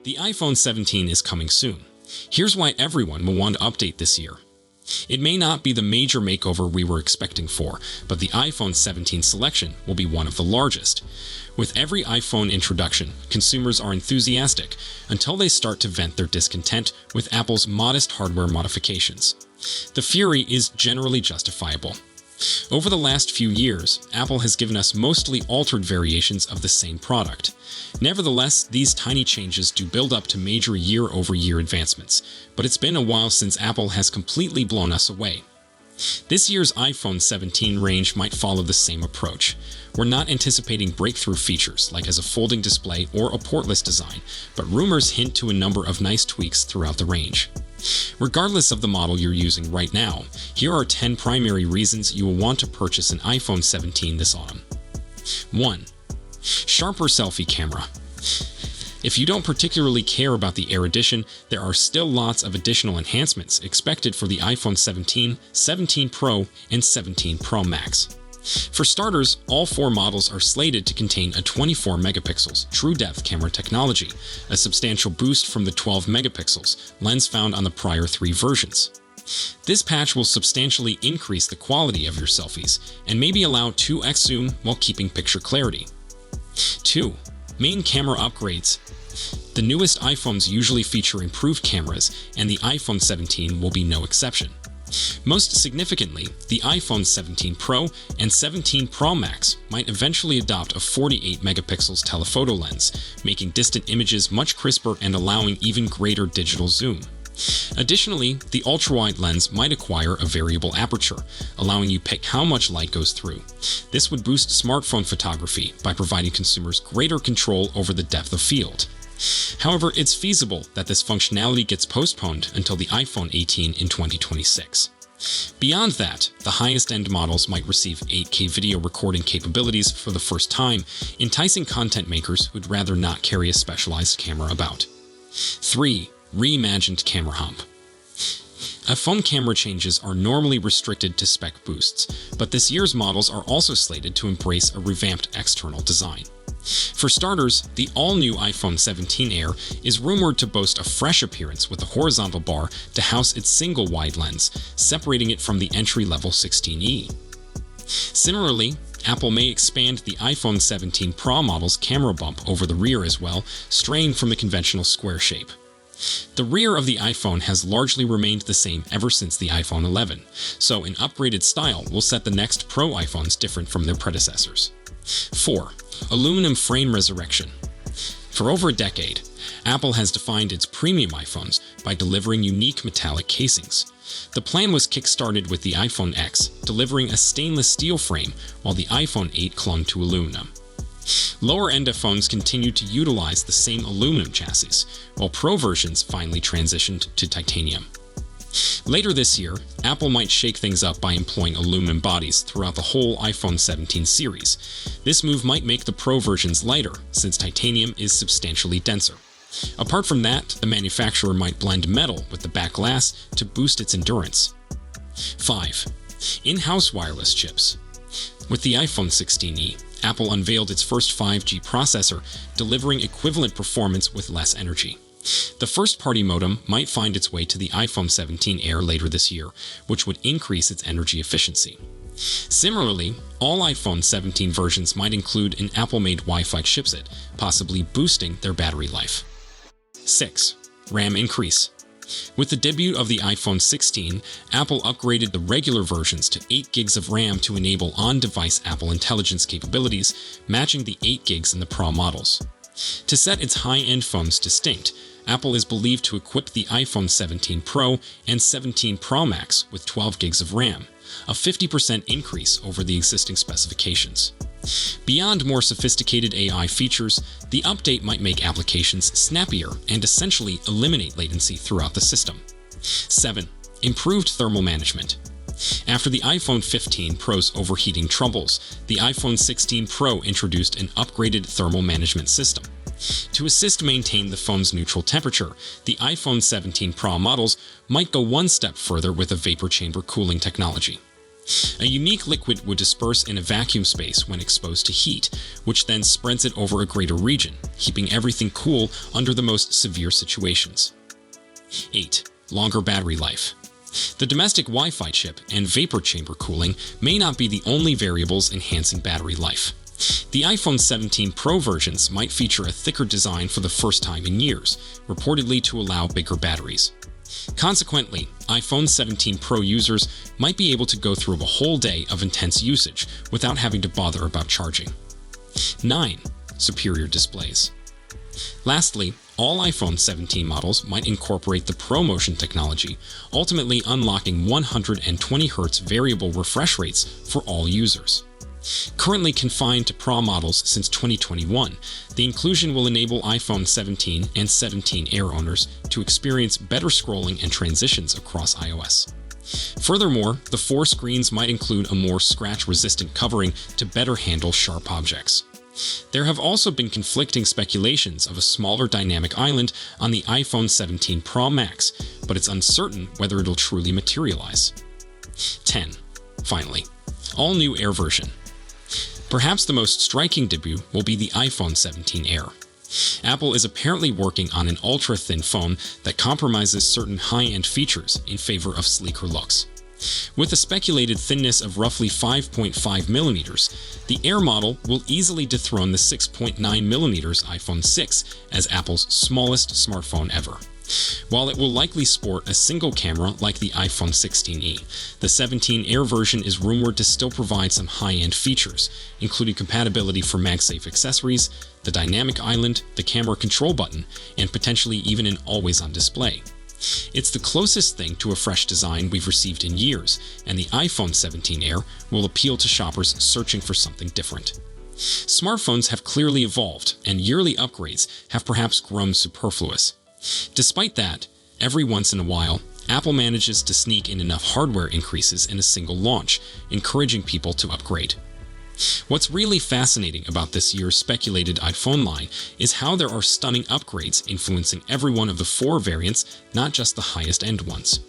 The iPhone 17 is coming soon. Here's why everyone will want to update this year. It may not be the major makeover we were expecting for, but the iPhone 17 selection will be one of the largest. With every iPhone introduction, consumers are enthusiastic until they start to vent their discontent with Apple's modest hardware modifications. The fury is generally justifiable. Over the last few years, Apple has given us mostly altered variations of the same product. Nevertheless, these tiny changes do build up to major year-over-year advancements, but it's been a while since Apple has completely blown us away. This year's iPhone 17 range might follow the same approach. We're not anticipating breakthrough features like as a folding display or a portless design, but rumors hint to a number of nice tweaks throughout the range. Regardless of the model you're using right now, here are 10 primary reasons you will want to purchase an iPhone 17 this autumn. 1. Sharper selfie camera. If you don't particularly care about the Air Edition, there are still lots of additional enhancements expected for the iPhone 17, 17 Pro, and 17 Pro Max. For starters, all four models are slated to contain a 24 megapixels TrueDepth camera technology, a substantial boost from the 12 megapixels lens found on the prior three versions. This patch will substantially increase the quality of your selfies and maybe allow 2x zoom while keeping picture clarity. 2. Main camera upgrades. The newest iPhones usually feature improved cameras, and the iPhone 17 will be no exception. Most significantly, the iPhone 17 Pro and 17 Pro Max might eventually adopt a 48 megapixels telephoto lens, making distant images much crisper and allowing even greater digital zoom. Additionally, the ultra-wide lens might acquire a variable aperture, allowing you to pick how much light goes through. This would boost smartphone photography by providing consumers greater control over the depth of field. However, it's feasible that this functionality gets postponed until the iPhone 18 in 2026. Beyond that, the highest-end models might receive 8K video recording capabilities for the first time, enticing content makers who'd rather not carry a specialized camera about. 3. Reimagined camera hump. iPhone camera changes are normally restricted to spec boosts, but this year's models are also slated to embrace a revamped external design. For starters, the all-new iPhone 17 Air is rumored to boast a fresh appearance with a horizontal bar to house its single wide lens, separating it from the entry-level 16e. Similarly, Apple may expand the iPhone 17 Pro model's camera bump over the rear as well, straying from the conventional square shape. The rear of the iPhone has largely remained the same ever since the iPhone 11, so an upgraded style will set the next Pro iPhones different from their predecessors. 4. Aluminum frame resurrection. For over a decade, Apple has defined its premium iPhones by delivering unique metallic casings. The plan was kick-started with the iPhone X, delivering a stainless steel frame, while the iPhone 8 clung to aluminum. Lower-end phones continued to utilize the same aluminum chassis, while Pro versions finally transitioned to titanium. Later this year, Apple might shake things up by employing aluminum bodies throughout the whole iPhone 17 series. This move might make the Pro versions lighter, since titanium is substantially denser. Apart from that, the manufacturer might blend metal with the back glass to boost its endurance. 5. In-house wireless chips. With the iPhone 16e, Apple unveiled its first 5G processor, delivering equivalent performance with less energy. The first-party modem might find its way to the iPhone 17 Air later this year, which would increase its energy efficiency. Similarly, all iPhone 17 versions might include an Apple-made Wi-Fi chipset, possibly boosting their battery life. 6. RAM increase. With the debut of the iPhone 16, Apple upgraded the regular versions to 8 gigs of RAM to enable on-device Apple Intelligence capabilities, matching the 8 gigs in the Pro models. To set its high-end phones distinct, Apple is believed to equip the iPhone 17 Pro and 17 Pro Max with 12 gigs of RAM, a 50% increase over the existing specifications. Beyond more sophisticated AI features, the update might make applications snappier and essentially eliminate latency throughout the system. 7. Improved thermal management. After the iPhone 15 Pro's overheating troubles, the iPhone 16 Pro introduced an upgraded thermal management system. To assist maintain the phone's neutral temperature, the iPhone 17 Pro models might go one step further with a vapor chamber cooling technology. A unique liquid would disperse in a vacuum space when exposed to heat, which then spreads it over a greater region, keeping everything cool under the most severe situations. 8. Longer battery life. The domestic Wi-Fi chip and vapor chamber cooling may not be the only variables enhancing battery life. The iPhone 17 Pro versions might feature a thicker design for the first time in years, reportedly to allow bigger batteries. Consequently, iPhone 17 Pro users might be able to go through a whole day of intense usage without having to bother about charging. 9. Superior displays. Lastly, all iPhone 17 models might incorporate the ProMotion technology, ultimately unlocking 120Hz variable refresh rates for all users. Currently confined to Pro models since 2021, the inclusion will enable iPhone 17 and 17 Air owners to experience better scrolling and transitions across iOS. Furthermore, the 4 screens might include a more scratch-resistant covering to better handle sharp objects. There have also been conflicting speculations of a smaller dynamic island on the iPhone 17 Pro Max, but it's uncertain whether it'll truly materialize. 10. Finally, all-new Air version. Perhaps the most striking debut will be the iPhone 17 Air. Apple is apparently working on an ultra-thin phone that compromises certain high-end features in favor of sleeker looks. With a speculated thinness of roughly 5.5 millimeters, the Air model will easily dethrone the 6.9 millimeters iPhone 6 as Apple's smallest smartphone ever. While it will likely sport a single camera like the iPhone 16e, the 17 Air version is rumored to still provide some high-end features, including compatibility for MagSafe accessories, the dynamic island, the camera control button, and potentially even an always-on display. It's the closest thing to a fresh design we've received in years, and the iPhone 17 Air will appeal to shoppers searching for something different. Smartphones have clearly evolved, and yearly upgrades have perhaps grown superfluous. Despite that, every once in a while, Apple manages to sneak in enough hardware increases in a single launch, encouraging people to upgrade. What's really fascinating about this year's speculated iPhone line is how there are stunning upgrades influencing every one of the 4 variants, not just the highest-end ones.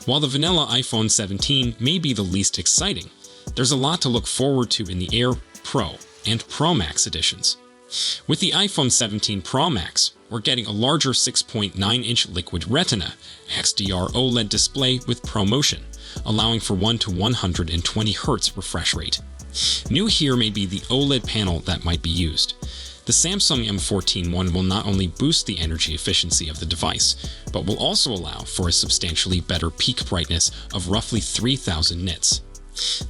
While the vanilla iPhone 17 may be the least exciting, there's a lot to look forward to in the Air, Pro, and Pro Max editions. With the iPhone 17 Pro Max, we're getting a larger 6.9-inch Liquid Retina XDR OLED display with ProMotion, allowing for 1 to 120 Hz refresh rate. New here may be the OLED panel that might be used. The Samsung M14 one will not only boost the energy efficiency of the device, but will also allow for a substantially better peak brightness of roughly 3000 nits.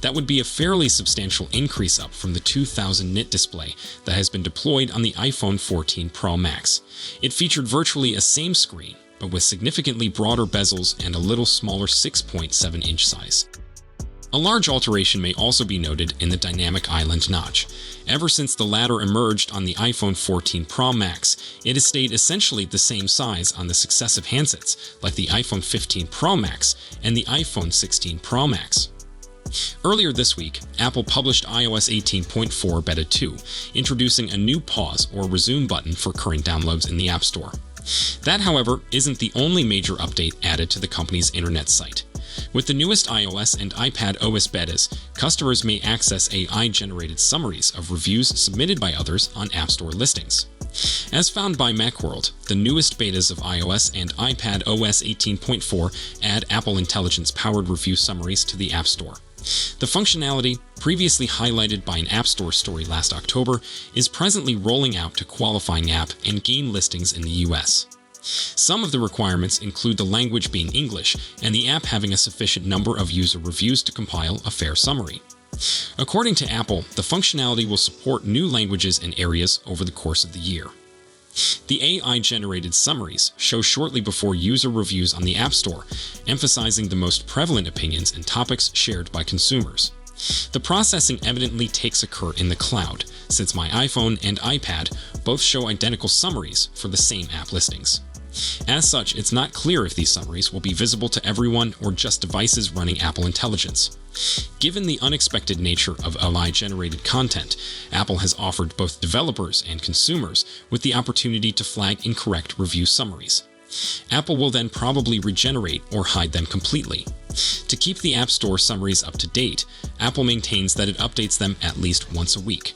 That would be a fairly substantial increase up from the 2000 nit display that has been deployed on the iPhone 14 Pro Max. It featured virtually a same screen, but with significantly broader bezels and a little smaller 6.7-inch size. A large alteration may also be noted in the dynamic island notch. Ever since the latter emerged on the iPhone 14 Pro Max, it has stayed essentially the same size on the successive handsets, like the iPhone 15 Pro Max and the iPhone 16 Pro Max. Earlier this week, Apple published iOS 18.4 Beta 2, introducing a new pause or resume button for current downloads in the App Store. That, however, isn't the only major update added to the company's internet site. With the newest iOS and iPad OS betas, customers may access AI-generated summaries of reviews submitted by others on App Store listings. As found by Macworld, the newest betas of iOS and iPad OS 18.4 add Apple Intelligence-powered review summaries to the App Store. The functionality, previously highlighted by an App Store story last October, is presently rolling out to qualifying app and game listings in the US. Some of the requirements include the language being English and the app having a sufficient number of user reviews to compile a fair summary. According to Apple, the functionality will support new languages and areas over the course of the year. The AI-generated summaries show shortly before user reviews on the App Store, emphasizing the most prevalent opinions and topics shared by consumers. The processing evidently takes occur in the cloud, since my iPhone and iPad both show identical summaries for the same app listings. As such, it's not clear if these summaries will be visible to everyone or just devices running Apple Intelligence. Given the unexpected nature of AI-generated content, Apple has offered both developers and consumers with the opportunity to flag incorrect review summaries. Apple will then probably regenerate or hide them completely. To keep the App Store summaries up to date, Apple maintains that it updates them at least once a week.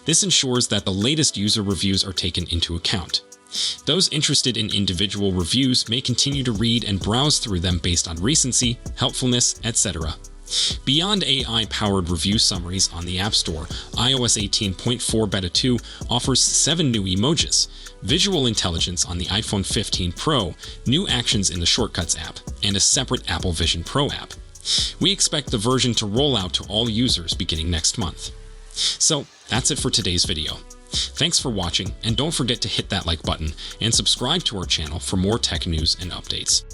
This ensures that the latest user reviews are taken into account. Those interested in individual reviews may continue to read and browse through them based on recency, helpfulness, etc. Beyond AI-powered review summaries on the App Store, iOS 18.4 Beta 2 offers 7 new emojis, visual intelligence on the iPhone 15 Pro, new actions in the Shortcuts app, and a separate Apple Vision Pro app. We expect the version to roll out to all users beginning next month. So that's it for today's video. Thanks for watching, and don't forget to hit that like button and subscribe to our channel for more tech news and updates.